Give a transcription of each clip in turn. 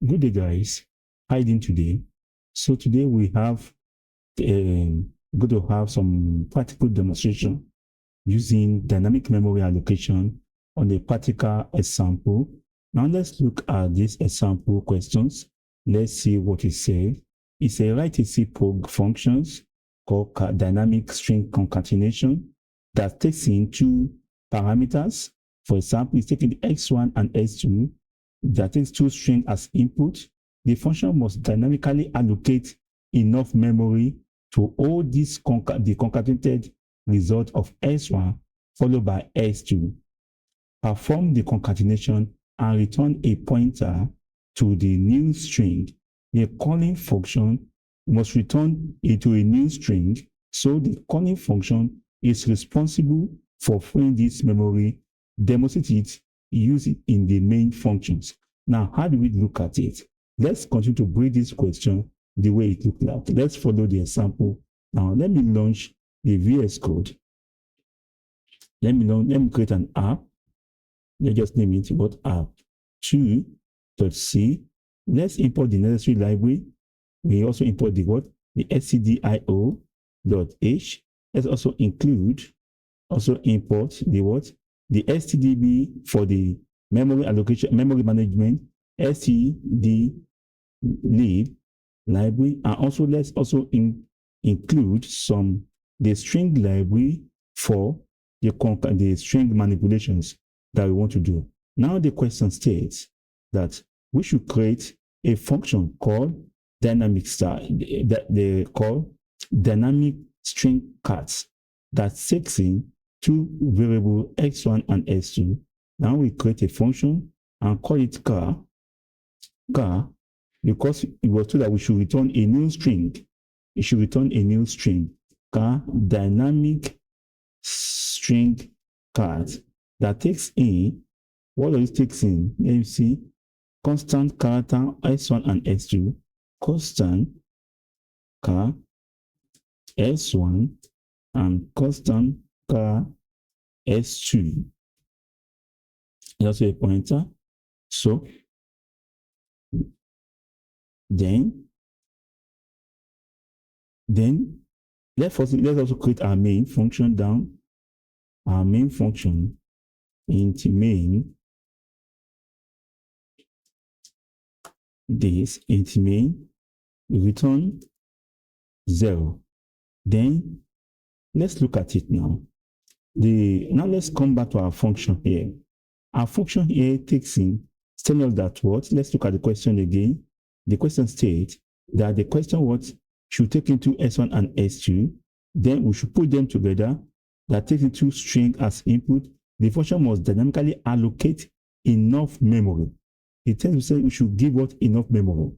Good day, guys. How you doing today? So today we have going to have some practical demonstration using dynamic memory allocation on a practical example. Now let's look at these example questions. Let's see what it says. It's a write a C prog functions called dynamic string concatenation that takes in two parameters. For example, it's taking x1 and x2 that takes two strings as input. The function must dynamically allocate enough memory to all these the concatenated result of s1 followed by s2. Perform the concatenation and return a pointer to the new string. The calling function must return into a new string, so the calling function is responsible for freeing this memory. Demonstrate it, use it in the main functions. Now, how do we look at it? Let's continue to break this question the way it looked like. Let's follow the example. Now, let me launch the VS Code. Let me create an app. Let's just name it what app2.c. Let's import the necessary library. We also import the what? The stdio.h. Let's also import the what? The stdb for the memory allocation, memory management, stdlib library, and also let's also include the string library for the string manipulations that we want to do. Now the question states that we should create a function called dynamic that they call dynamic string cards that takes in two variables x1 and x2. Now we create a function and call it car because it was told that we should return a new string. It should return a new string. Car dynamic string card that takes in, what does it takes in? Let me see. Constant character s1 and s2. Constant car s1 and constant car s2. Also a pointer. So then let's also create our main function down. Our main function into main, this into main, return 0. Then let's look at it now. Now let's come back to our function here. Our function here takes in, telling us that what? Let's look at the question again. The question states that the question what should take into s1 and s2. Then we should put them together. That takes into string as input. The function must dynamically allocate enough memory. It tells us we should give what enough memory.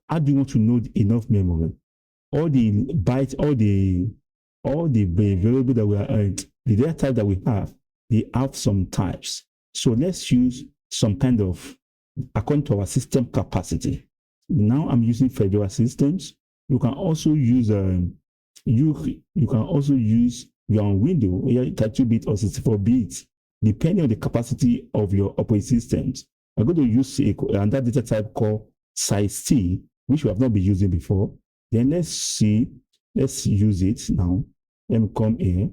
How do you want to know enough memory? All the bytes, all the variable that we are the data type that we have, they have some types. So let's use some kind of according to our system capacity. Now I'm using Fedora systems. You can also use you can also use your own window, either 32-bit or 64-bit, depending on the capacity of your operating systems. I'm going to use another data type called size T, which we have not been using before. Then let's use it now. Let me come here.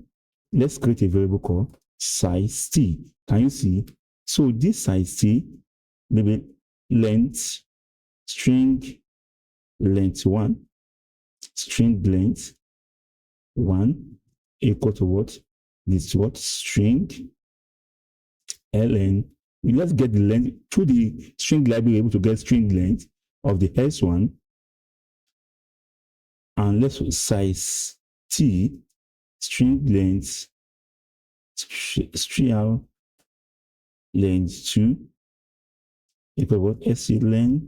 Let's create a variable called size T. Can you see? So this size T, maybe length, string length 1, string length 1 equal to what? This what? String ln. Let's get the length through the string library, able to get string length of the s1, and let's size T string length string length 2 equal what? SC length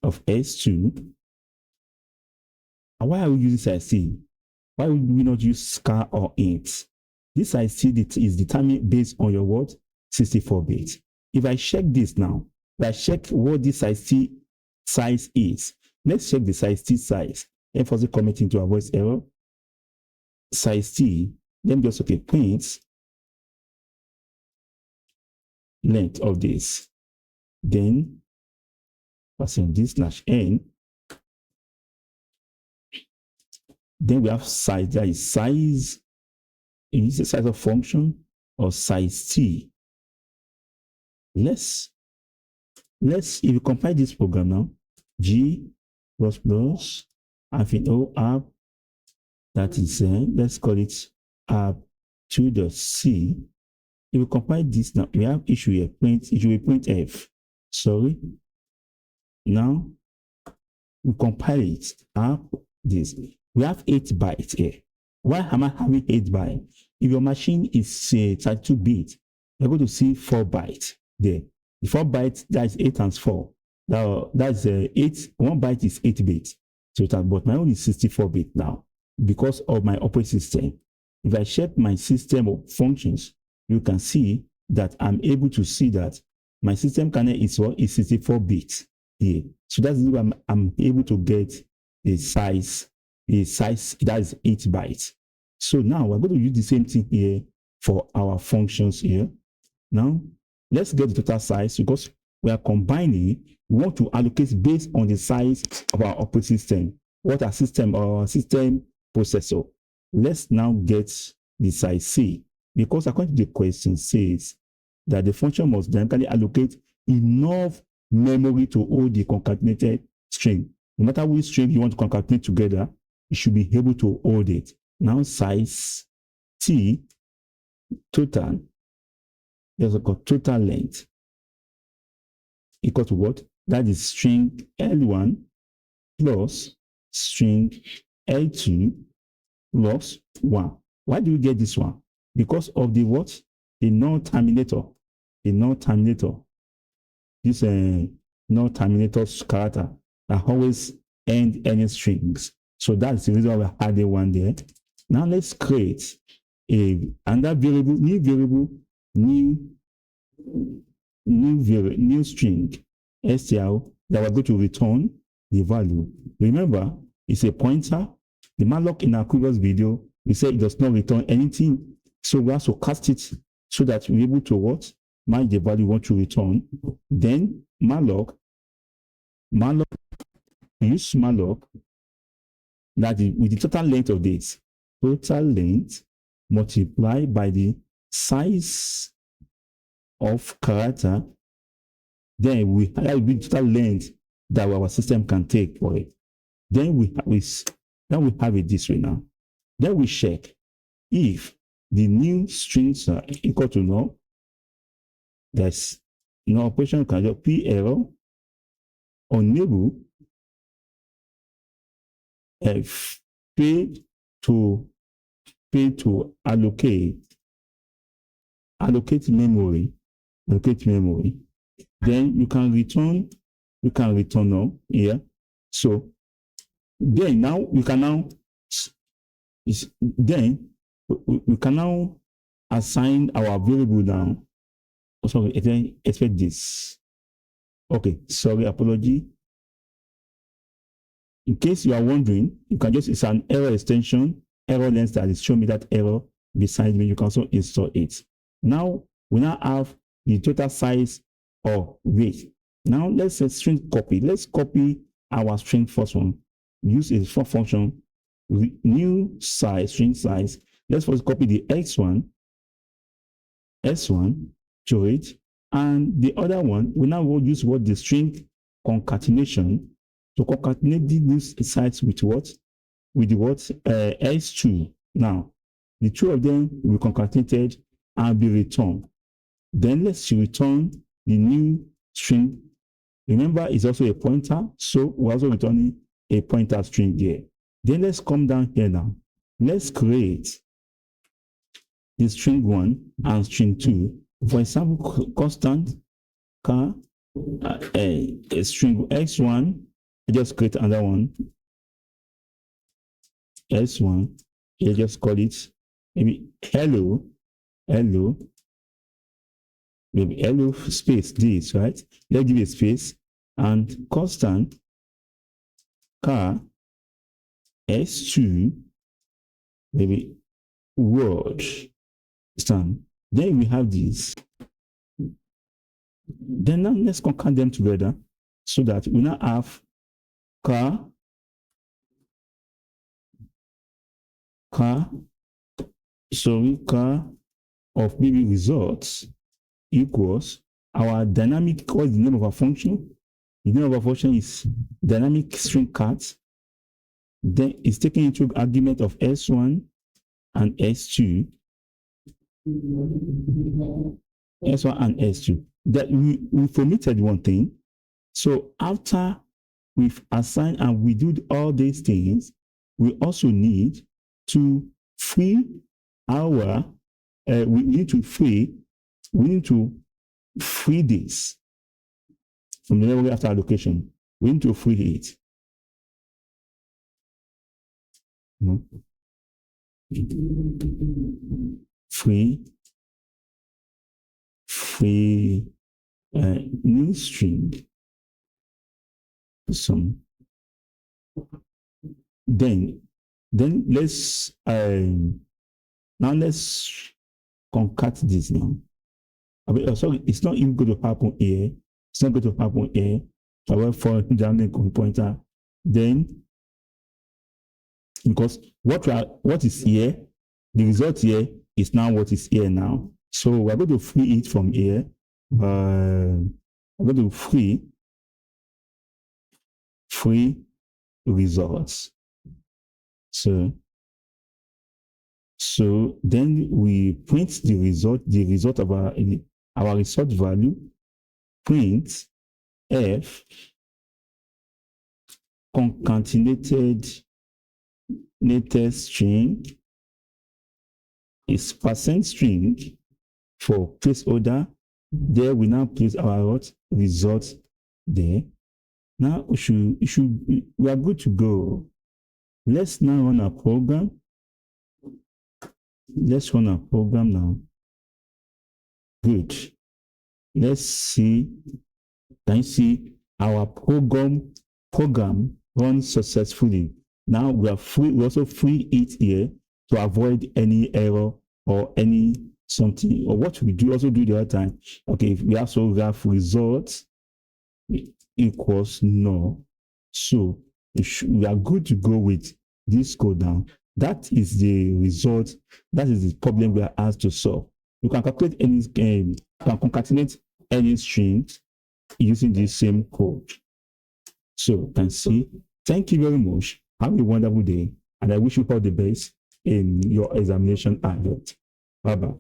of s2. And why are we using size T? Why would we not use scar or int? This size T is determined based on your what? 64-bit. If I check this now, if I check what this size T size is, let's check the size T size. First commenting to avoid error. Size T, then just okay, print length of this. Then percent this slash n. Then we have size, that is size, is the size of function or size t. Let's if you compile this program now, g plus plus -o app, that is let's call it app2.c. If you compile this now, we have issue here, it will print f. Sorry. Now we compile it up this. We have 8 bytes here. Why am I having 8 bytes? If your machine is 32-bit, you're going to see 4 bytes there. The 4 bytes, that is 8 times 4. Now that's 8. 1 byte is 8 bits. So but my own is 64-bit now because of my operating system. If I check my system of functions, you can see that I'm able to see that my system kernel is 64 bits here. So that's why I'm able to get a size that is 8 bytes. So now we're going to use the same thing here for our functions here. Now let's get the total size because we are combining. We want to allocate based on the size of our operating system, what our system processor. Let's now get the size C, because according to the question says that the function must dynamically allocate enough memory to hold the concatenated string. No matter which string you want to concatenate together, you should be able to hold it. Now size T total, there's a total length equal to what? That is string L1 plus string L2 plus 1. Why do we get this one? Because of the what? The non-terminator. The non-terminator. This non-terminator character that always end any strings. So that's the reason why we added one there. Now let's create another variable, new string str that we're going to return the value. Remember, it's a pointer. The malloc in our previous video, we said it does not return anything. So we have to cast it so that we're able to what? Match the value we want to return. Then malloc, use malloc that is with the total length of this. Total length multiplied by the size of character. Then we have the total length that our system can take for it. Then we have it this way now. Then we check if the new strings are equal to null. That's no operation can just p error unable pay to allocate memory. Then you can return null here. So then now we can now assign our variable now. Sorry, expect this. Okay, sorry, apology. In case you are wondering, you can just, it's an error extension, error length that is showing me that error beside me. You can also install it. Now we now have the total size or weight. Now let's say string copy. Let's copy our string first one. Use a for function, new size, string size. Let's first copy the S1 to it, and the other one we now will use what the string concatenation to concatenate the new size with what? With the what? S2. Now the two of them will be concatenated and be returned. Then let's return the new string. Remember, it's also a pointer, so we're also returning a pointer string here. Then let's come down here now. Let's create the string 1 and string 2. For example, constant a string x1. I just create another one. S1. I just call it maybe hello, maybe hello space this, right? Let's give it a space and constant car s2 maybe word stand. Then we have this. Then now let's concat them together. so that we now have car of maybe results equals our dynamic, what is the name of our function? The name of our function is dynamic string cat. Then it's taking into argument of S1 and S2. S1 and S2. That we've omitted one thing. So after we've assigned and we do all these things, we also need to free our, we need to free this from the memory after allocation. We need to free it. No. Free new string. Some. Then let's now let's concat this now. Sorry, it's not even going to happen here. It's not going to happen here. So I will for Dynamic pointer. Then because what is here, the result here is now what is here now. So we're going to free it from here. We're going to free results. So then we print the result of our result value, print f concatenated string is %string for placeholder. There we now place our result there. Now we are good to go. Let's now run our program. Let's run our program now. Good. Let's see. Can you see our program runs successfully? Now we also free it here to avoid any error or any something, or what we also do the other time. Okay, if we also have results equals null. So we are good to go with this code now. That is the result. That is the problem we are asked to solve. You can calculate any, you can concatenate any string using this same code. So you can see. Thank you very much. Have a wonderful day, and I wish you all the best in your examination ahead. Bye-bye.